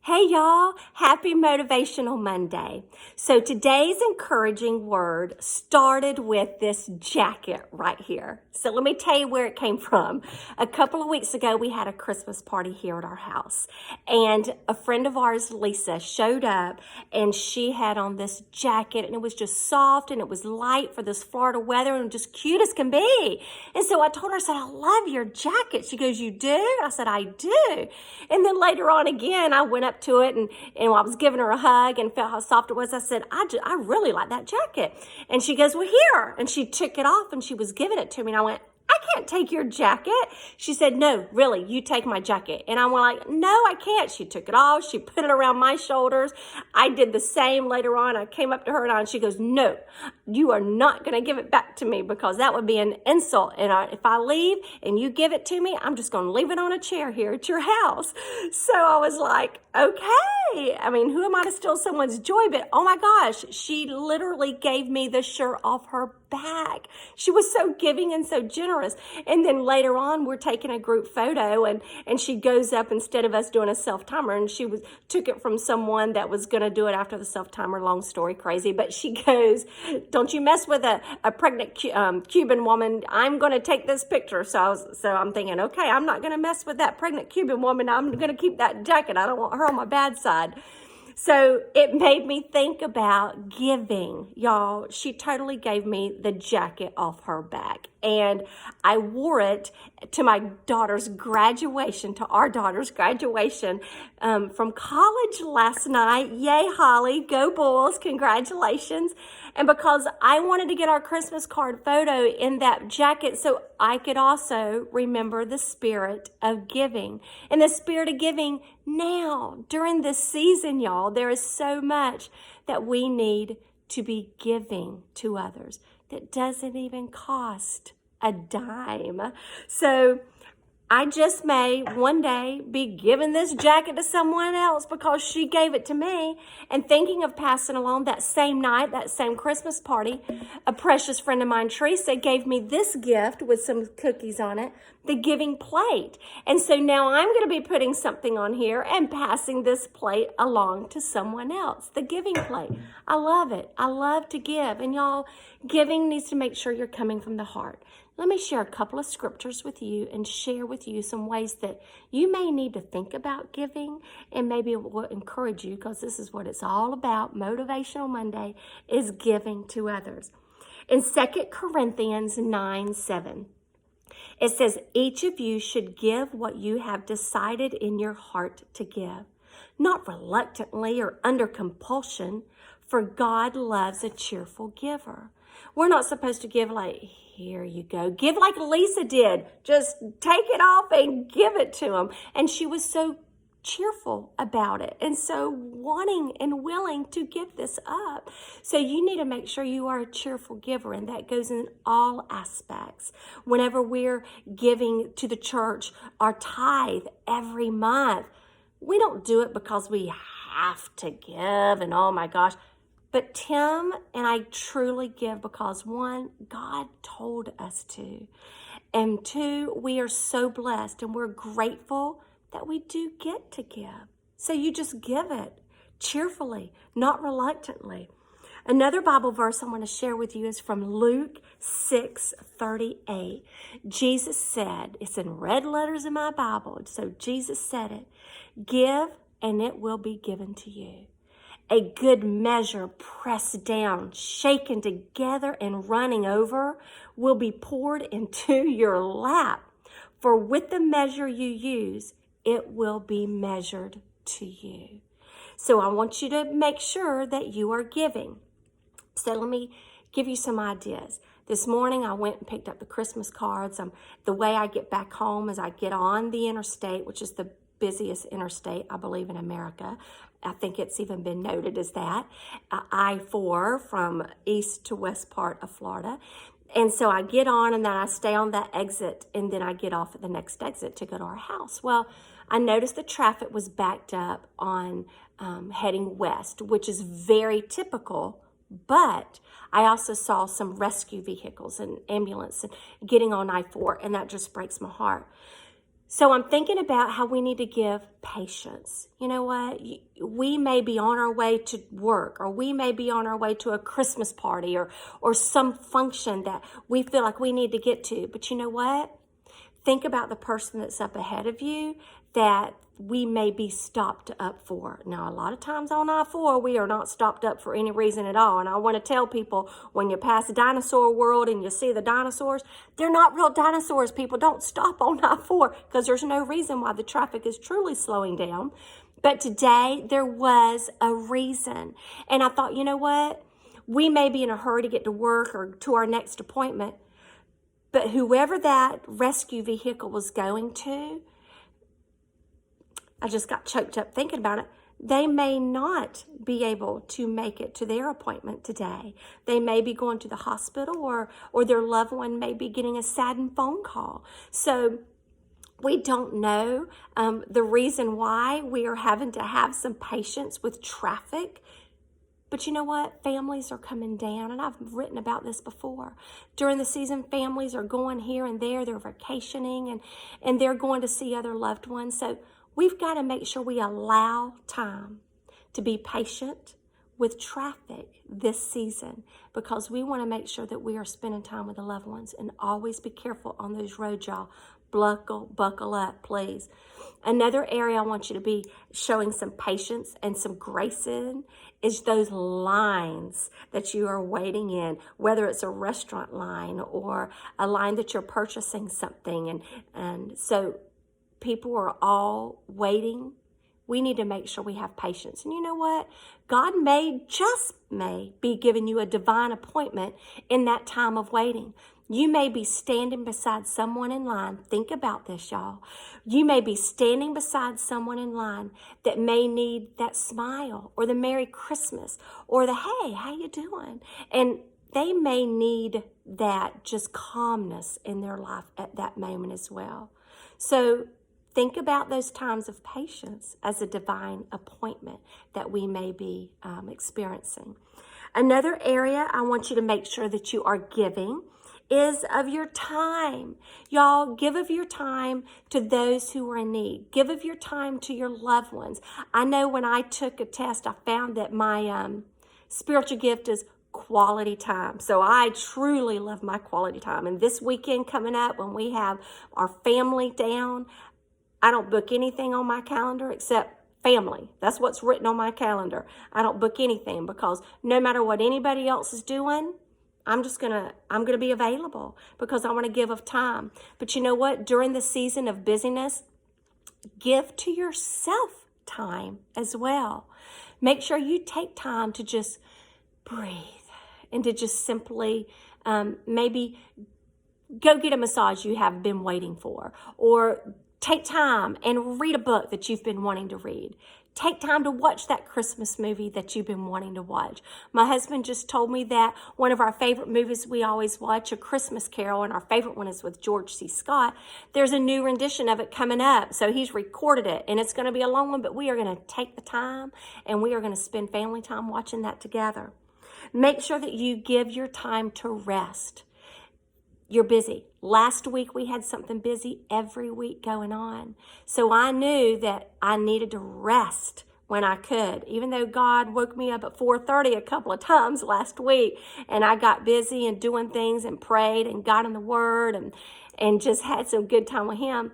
Hey y'all, happy Motivational Monday. So today's encouraging word started with this jacket right here. So let me tell you where it came from. A couple of weeks ago, we had a Christmas party here at our house. And a friend of ours, Lisa, showed up and she had on this jacket and it was just soft and it was light for this Florida weather and just cute as can be. And so I told her, I said, I love your jacket. She goes, you do? I said, I do. And then later on again, I went up to it and I was giving her a hug and felt how soft it was. I said, I really like that jacket. And she goes, well, here. And she took it off and she was giving it to me. And I went, I can't take your jacket. She said, no, really, you take my jacket. And I went like, no, I can't. She took it off. She put it around my shoulders. I did the same later on. I came up to her and she goes, no, you are not going to give it back to me because that would be an insult. And if I leave and you give it to me, I'm just going to leave it on a chair here at your house. So I was like, okay. I mean, who am I to steal someone's joy? But oh my gosh, she literally gave me the shirt off her back. She was so giving and so generous. And then later on, we're taking a group photo and she goes up instead of us doing a self-timer and she took it from someone that was going to do it after the self-timer. Long story, crazy. But she goes, don't you mess with a pregnant Cuban woman. I'm going to take this picture. So I'm thinking, okay, I'm not going to mess with that pregnant Cuban woman. I'm going to keep that jacket. I don't want her on my bad side. So it made me think about giving. Y'all, she totally gave me the jacket off her back. And I wore it to my daughter's graduation, to our daughter's graduation from college last night. Yay, Holly. Go Bulls. Congratulations. And because I wanted to get our Christmas card photo in that jacket so I could also remember the spirit of giving. And the spirit of giving now, during this season, y'all, there is so much that we need to be giving to others that doesn't even cost a dime. So I just may one day be giving this jacket to someone else because she gave it to me. And thinking of passing along that same night, that same Christmas party, a precious friend of mine, Teresa, gave me this gift with some cookies on it, the giving plate. And so now I'm going to be putting something on here and passing this plate along to someone else, the giving plate. I love it. I love to give. And y'all, giving needs to make sure you're coming from the heart. Let me share a couple of scriptures with you and share with you some ways that you may need to think about giving, and maybe it will encourage you, because this is what it's all about. Motivational Monday is giving to others. In 2 Corinthians 9:7, it says, each of you should give what you have decided in your heart to give, not reluctantly or under compulsion, for God loves a cheerful giver. We're not supposed to give like, here you go. Give like Lisa did. Just take it off and give it to him. And she was so cheerful about it and so wanting and willing to give this up. So you need to make sure you are a cheerful giver, and that goes in all aspects. Whenever we're giving to the church our tithe every month, we don't do it because we have to give and oh my gosh. But Tim and I truly give because, one, God told us to. And two, we are so blessed and we're grateful that we do get to give. So you just give it cheerfully, not reluctantly. Another Bible verse I want to share with you is from Luke 6:38. Jesus said, it's in red letters in my Bible, so Jesus said it, give and it will be given to you. A good measure pressed down, shaken together, and running over will be poured into your lap. For with the measure you use, it will be measured to you. So I want you to make sure that you are giving. So let me give you some ideas. This morning, I went and picked up the Christmas cards. The way I get back home is I get on the interstate, which is the busiest interstate, I believe, in America. I think it's even been noted as that. I-4 from east to west part of Florida. And so I get on and then I stay on that exit and then I get off at the next exit to go to our house. Well, I noticed the traffic was backed up on heading west, which is very typical. But I also saw some rescue vehicles and ambulance getting on I-4, and that just breaks my heart. So I'm thinking about how we need to give patience. You know what? We may be on our way to work, or we may be on our way to a Christmas party, or some function that we feel like we need to get to. But you know what? Think about the person that's up ahead of you that we may be stopped up for. Now, a lot of times on I-4, we are not stopped up for any reason at all. And I want to tell people, when you pass Dinosaur World and you see the dinosaurs, they're not real dinosaurs, people. Don't stop on I-4 because there's no reason why the traffic is truly slowing down. But today, there was a reason. And I thought, you know what? We may be in a hurry to get to work or to our next appointment, but whoever that rescue vehicle was going to, I just got choked up thinking about it. They may not be able to make it to their appointment today. They may be going to the hospital, or their loved one may be getting a saddened phone call. So we don't know the reason why we are having to have some patience with traffic. But you know what? Families are coming down, and I've written about this before. During the season, families are going here and there. They're vacationing, and they're going to see other loved ones. So we've got to make sure we allow time to be patient with traffic this season, because we want to make sure that we are spending time with the loved ones. And always be careful on those roads, y'all. Buckle up, please. Another area I want you to be showing some patience and some grace in is those lines that you are waiting in, whether it's a restaurant line or a line that you're purchasing something. And so people are all waiting. We need to make sure we have patience. And you know what? God just may be giving you a divine appointment in that time of waiting. You may be standing beside someone in line. Think about this, y'all. You may be standing beside someone in line that may need that smile, or the Merry Christmas, or the, hey, how you doing? And they may need that just calmness in their life at that moment as well. So think about those times of patience as a divine appointment that we may be experiencing. Another area I want you to make sure that you are giving is of your time. Y'all, give of your time to those who are in need. Give of your time to your loved ones. I know when I took a test, I found that my spiritual gift is quality time. So I truly love my quality time. And this weekend coming up, when we have our family down, I don't book anything on my calendar except family. That's what's written on my calendar. I don't book anything, because no matter what anybody else is doing, I'm gonna be available, because I want to give of time. But you know what? During the season of busyness, give to yourself time as well. Make sure you take time to just breathe and to just simply maybe go get a massage you have been waiting for, or take time and read a book that you've been wanting to read. Take time to watch that Christmas movie that you've been wanting to watch. My husband just told me that one of our favorite movies we always watch, A Christmas Carol, and our favorite one is with George C. Scott. There's a new rendition of it coming up, so he's recorded it, and it's going to be a long one, but we are going to take the time, and we are going to spend family time watching that together. Make sure that you give your time to rest. You're busy. Last week we had something busy every week going on. So I knew that I needed to rest when I could, even though God woke me up at 4:30 a couple of times last week, and I got busy and doing things and prayed and got in the Word and just had some good time with Him.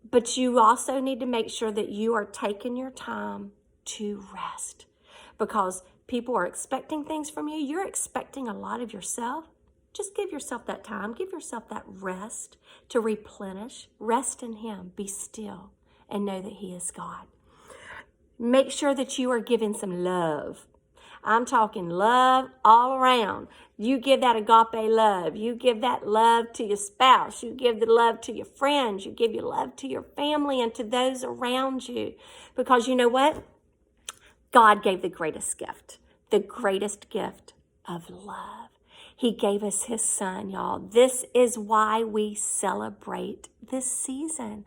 But you also need to make sure that you are taking your time to rest, because people are expecting things from you. You're expecting a lot of yourself. Just give yourself that time. Give yourself that rest to replenish. Rest in Him. Be still and know that He is God. Make sure that you are giving some love. I'm talking love all around. You give that agape love. You give that love to your spouse. You give the love to your friends. You give your love to your family and to those around you. Because you know what? God gave the greatest gift of love. He gave us His Son, y'all. This is why we celebrate this season.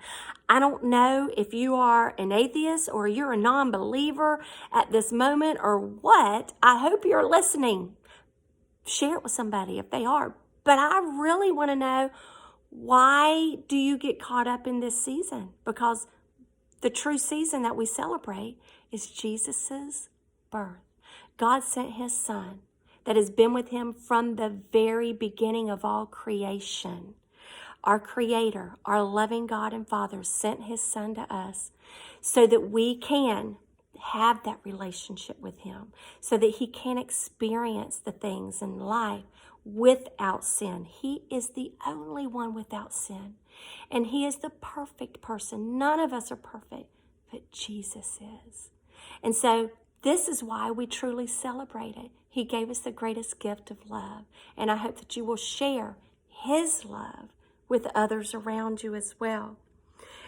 I don't know if you are an atheist or you're a non-believer at this moment or what. I hope you're listening. Share it with somebody if they are. But I really want to know, Why do you get caught up in this season? Because the true season that we celebrate is Jesus's birth. God sent his son that has been with him from the very beginning of all creation. Our Creator, our loving God and Father, sent his son to us so that we can have that relationship with him, so that he can experience the things in life without sin. He is the only one without sin, and he is the perfect person. None of us are perfect, but Jesus is. And so this is why we truly celebrate it. He gave us the greatest gift of love, and I hope that you will share his love with others around you as well.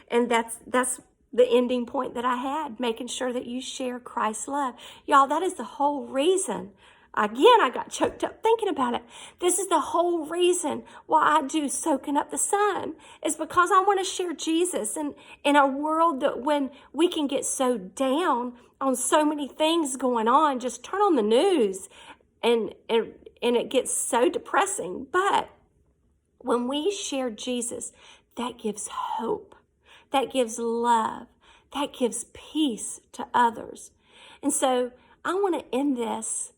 And that's the ending point that I had, making sure that you share Christ's love. Y'all, that is the whole reason. Again, I got choked up thinking about it. This is the whole reason why I do Soaking Up the Sun, is because I want to share Jesus. And in a world that when we can get so down on so many things going on, just turn on the news and it gets so depressing. But when we share Jesus, that gives hope, that gives love, that gives peace to others. And so I want to end this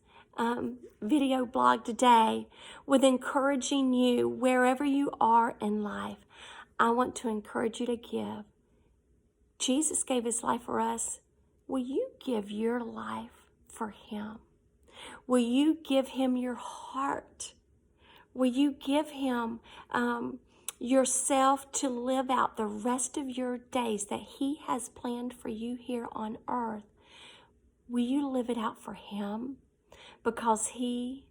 video blog today with encouraging you wherever you are in life. I want to encourage you to give. Jesus gave his life for us. Will you give your life for him? Will you give him your heart? Will you give him yourself to live out the rest of your days that he has planned for you here on earth? Will you live it out for him? Because he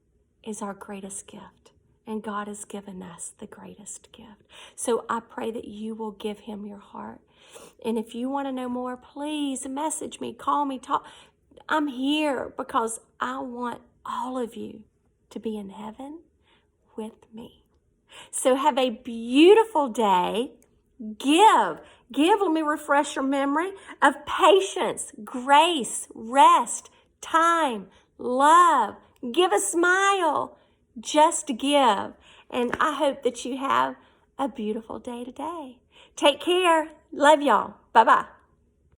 is our greatest gift, and God has given us the greatest gift. So I pray that you will give him your heart. And if you want to know more, please message me, call me, talk. I'm here because I want all of you to be in heaven with me. So have a beautiful day. Give, let me refresh your memory of patience, grace, rest, time, love. Give a smile. Just give. And I hope that you have a beautiful day today. Take care. Love y'all. Bye-bye.